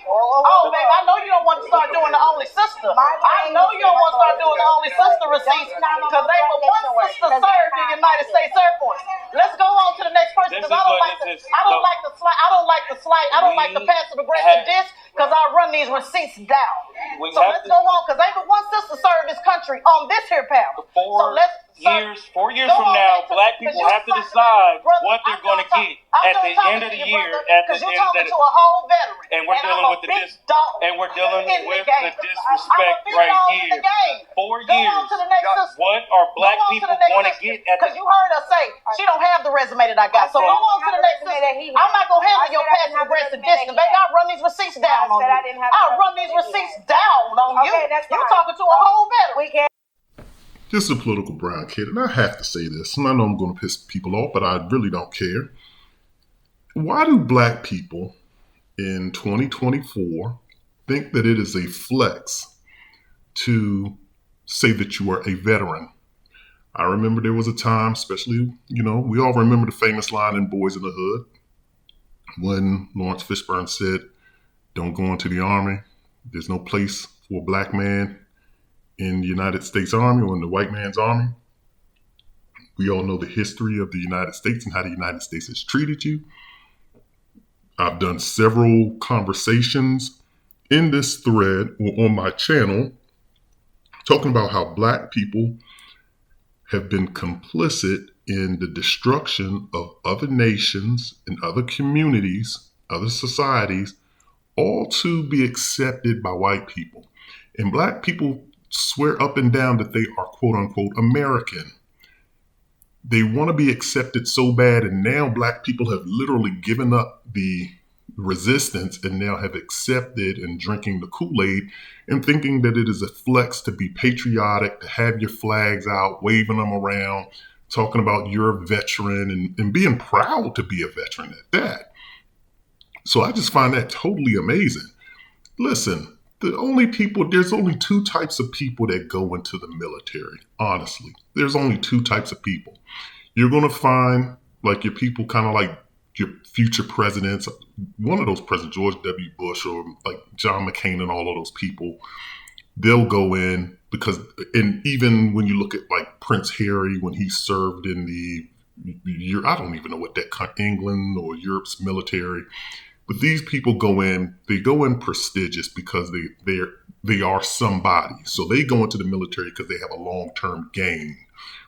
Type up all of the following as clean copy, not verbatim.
Oh, baby, I know you don't want to start doing the only sister. I know you don't want to start doing the only sister receipts because they were one sister served in the United States Air Force. Let's go on to the next person because I don't like the passive aggressive diss because I run these receipts down. So let's go on because ain't but one sister served this country on this here panel. 4 years from now, black people have to decide what they're going to get at the end of the year. Because you're talking to a whole veteran. And we're dealing with the disrespect right here. 4 years. What are black people going to get at the end? Because you heard us say she don't have the resume that I got. So go on to the next sister. I'm not going to handle your passive aggressive distance. Baby, I'll run these receipts down on you. I'll run these receipts down on you. You're talking to a whole veteran. This is a political brown kid, and I have to say this, and I know I'm going to piss people off, but I really don't care. Why do black people in 2024 think that it is a flex to say that you are a veteran? I remember there was a time, especially, we all remember the famous line in Boys in the Hood when Lawrence Fishburne said, "Don't go into the Army. There's no place for a black man in the United States Army or in the white man's army." We all know the history of the United States and how the United States has treated you. I've done several conversations in this thread or on my channel talking about how black people have been complicit in the destruction of other nations and other communities, other societies, all to be accepted by white people. And black people swear up and down that they are quote unquote American. They want to be accepted so bad, and now black people have literally given up the resistance and now have accepted and drinking the Kool-Aid and thinking that it is a flex to be patriotic, to have your flags out, waving them around, talking about you're a veteran and being proud to be a veteran at that. So I just find that totally amazing. Listen, there's only two types of people that go into the military, honestly. There's only two types of people. You're going to find like your people kind of like your future presidents, one of those presidents, George W. Bush or like John McCain and all of those people, they'll go in because, and even when you look at like Prince Harry, when he served in I don't even know what that England or Europe's military. But these people they go in prestigious because they are somebody. So they go into the military because they have a long-term gain,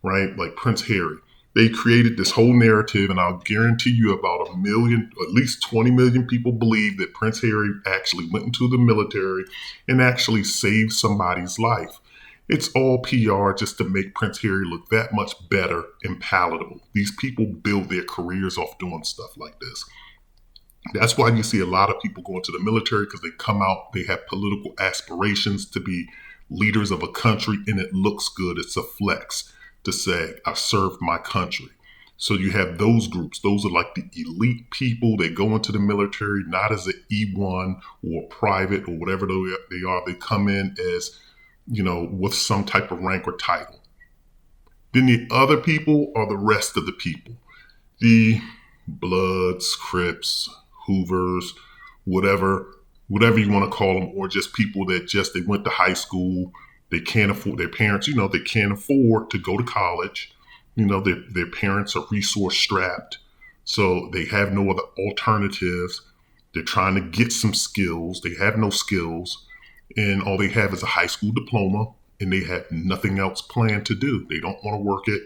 right? Like Prince Harry. They created this whole narrative, and I'll guarantee you about at least 20 million people believe that Prince Harry actually went into the military and actually saved somebody's life. It's all PR just to make Prince Harry look that much better and palatable. These people build their careers off doing stuff like this. That's why you see a lot of people go into the military because they come out, they have political aspirations to be leaders of a country, and it looks good. It's a flex to say, I served my country. So you have those groups. Those are like the elite people. They go into the military not as an E1 or private or whatever they are. They come in as, with some type of rank or title. Then the other people are the rest of the people. The Bloods, Crips, Hoovers, whatever you want to call them, or just people that they went to high school, they can't afford, their parents, they can't afford to go to college, their parents are resource strapped, so they have no other alternatives. They're trying to get some skills, they have no skills, and all they have is a high school diploma, and they have nothing else planned to do. They don't want to work at,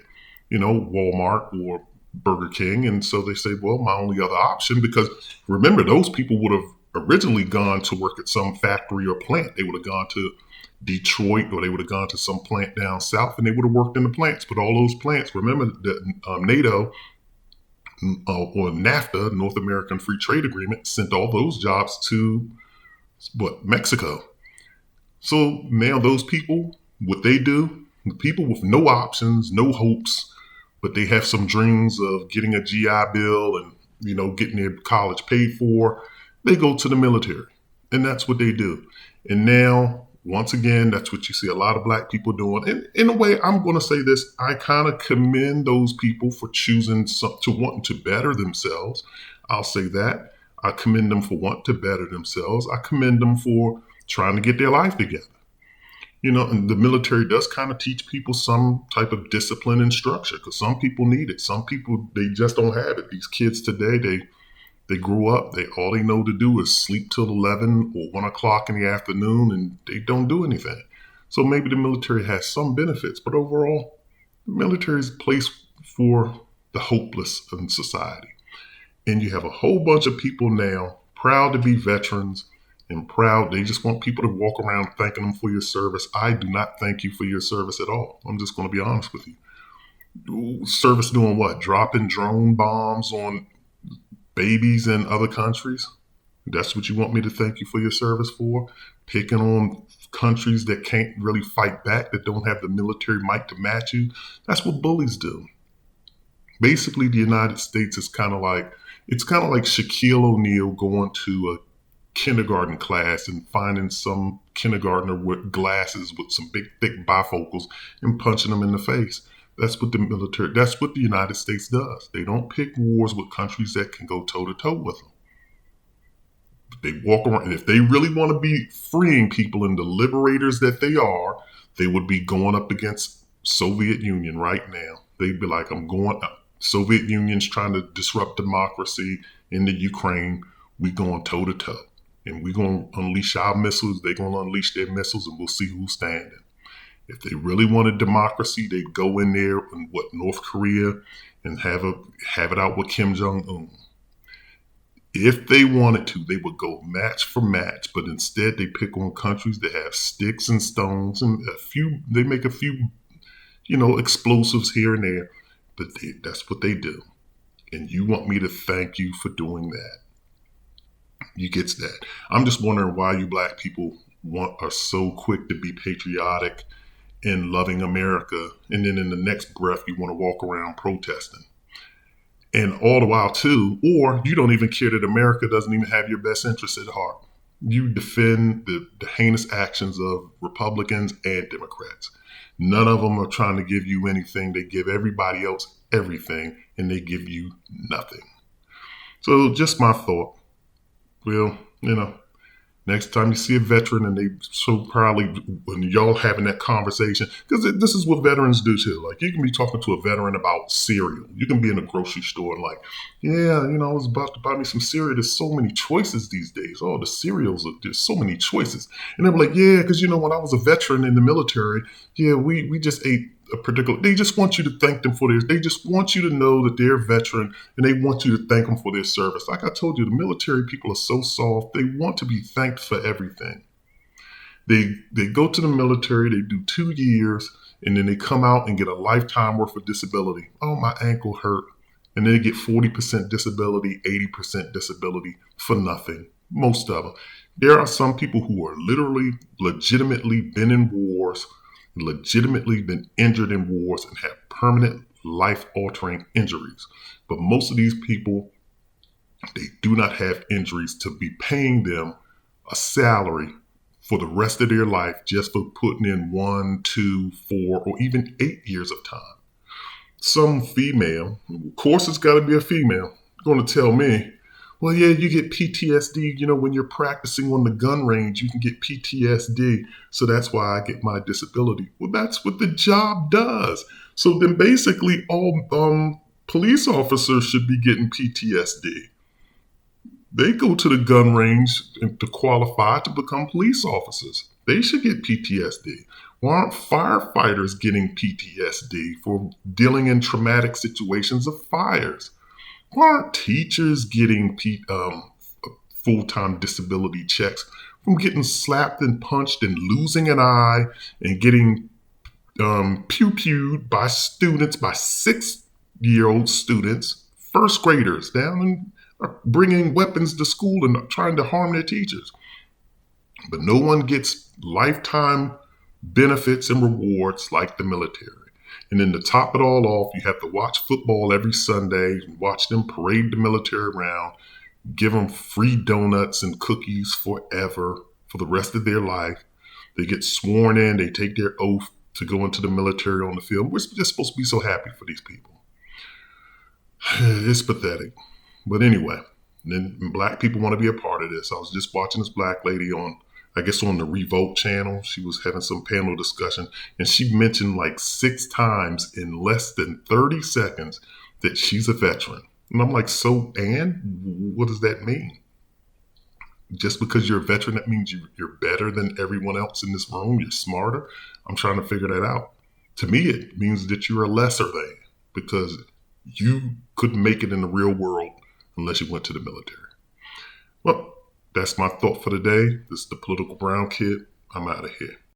Walmart or Burger King. And so they say, well, my only other option, because remember, those people would have originally gone to work at some factory or plant. They would have gone to Detroit, or they would have gone to some plant down south, and they would have worked in the plants. But all those plants, remember that NATO or NAFTA, North American Free Trade Agreement, sent all those jobs to Mexico. So now those people, what they do, the people with no options, no hopes, but they have some dreams of getting a GI Bill and, getting their college paid for, they go to the military. And that's what they do. And now, once again, that's what you see a lot of black people doing. And in a way, I'm going to say this, I kind of commend those people for choosing to wanting to better themselves. I'll say that. I commend them for wanting to better themselves. I commend them for trying to get their life together. And the military does kind of teach people some type of discipline and structure, because some people need it. Some people, they just don't have it. These kids today, they grew up, all they know to do is sleep till 11 or 1 o'clock in the afternoon, and they don't do anything. So maybe the military has some benefits, but overall, the military is a place for the hopeless in society. And you have a whole bunch of people now proud to be veterans and proud. They just want people to walk around thanking them for your service. I do not thank you for your service at all. I'm just going to be honest with you. Service doing what? Dropping drone bombs on babies in other countries? That's what you want me to thank you for your service for? Picking on countries that can't really fight back, that don't have the military might to match you? That's what bullies do. Basically, the United States is kind of like Shaquille O'Neal going to a kindergarten class and finding some kindergartner with glasses with some big, thick bifocals and punching them in the face. That's what the United States does. They don't pick wars with countries that can go toe-to-toe with them. They walk around, and if they really want to be freeing people and the liberators that they are, they would be going up against Soviet Union right now. They'd be like, Soviet Union's trying to disrupt democracy in the Ukraine. We going toe-to-toe. And we're going to unleash our missiles. They're going to unleash their missiles, and we'll see who's standing. If they really wanted democracy, they'd go in there in North Korea and have it out with Kim Jong-un. If they wanted to, they would go match for match, but instead they pick on countries that have sticks and stones and they make a few, explosives here and there, but that's what they do. And you want me to thank you for doing that. You get that. I'm just wondering why you black people are so quick to be patriotic and loving America, and then in the next breath you want to walk around protesting. And all the while too, or you don't even care that America doesn't even have your best interests at heart. You defend the heinous actions of Republicans and Democrats. None of them are trying to give you anything. They give everybody else everything, and they give you nothing. So just my thought. Well, next time you see a veteran and they so proudly, when y'all having that conversation, because this is what veterans do too. Like, you can be talking to a veteran about cereal. You can be in a grocery store and like, yeah, I was about to buy me some cereal. There's so many choices these days. Oh, the cereals, there's so many choices. And they're like, yeah, because when I was a veteran in the military, yeah, we just ate a particular, they just want you to thank them for they just want you to know that they're a veteran, and they want you to thank them for their service. Like I told you, the military people are so soft. They want to be thanked for everything. They go to the military, they do 2 years, and then they come out and get a lifetime worth of disability. Oh, my ankle hurt. And then they get 40% disability, 80% disability for nothing. Most of them. There are some people who are legitimately been in wars, legitimately been injured in wars, and have permanent life-altering injuries. But most of these people, they do not have injuries to be paying them a salary for the rest of their life just for putting in 1, 2, 4, or even 8 years of time. Some female, of course it's got to be a female, going to tell me, well, yeah, you get PTSD, when you're practicing on the gun range, you can get PTSD. So that's why I get my disability. Well, that's what the job does. So then basically all police officers should be getting PTSD. They go to the gun range to qualify to become police officers. They should get PTSD. Why aren't firefighters getting PTSD for dealing in traumatic situations of fires? Why aren't teachers getting full-time disability checks from getting slapped and punched and losing an eye and getting pew-pewed by 6-year-old students, first graders, down and bringing weapons to school and trying to harm their teachers? But no one gets lifetime benefits and rewards like the military. And then to top it all off, you have to watch football every Sunday, watch them parade the military around, give them free donuts and cookies forever for the rest of their life. They get sworn in, they take their oath to go into the military on the field. We're just supposed to be so happy for these people. It's pathetic. But anyway, And then black people want to be a part of this. I was just watching this black lady on the Revolt channel. She was having some panel discussion, and she mentioned like 6 times in less than 30 seconds that she's a veteran. And I'm like, so, and what does that mean? Just because you're a veteran, that means you're better than everyone else in this room? You're smarter? I'm trying to figure that out. To me, it means that you're a lesser than, because you couldn't make it in the real world unless you went to the military. Well, that's my thought for today. This is the Political Brown Kid. I'm out of here.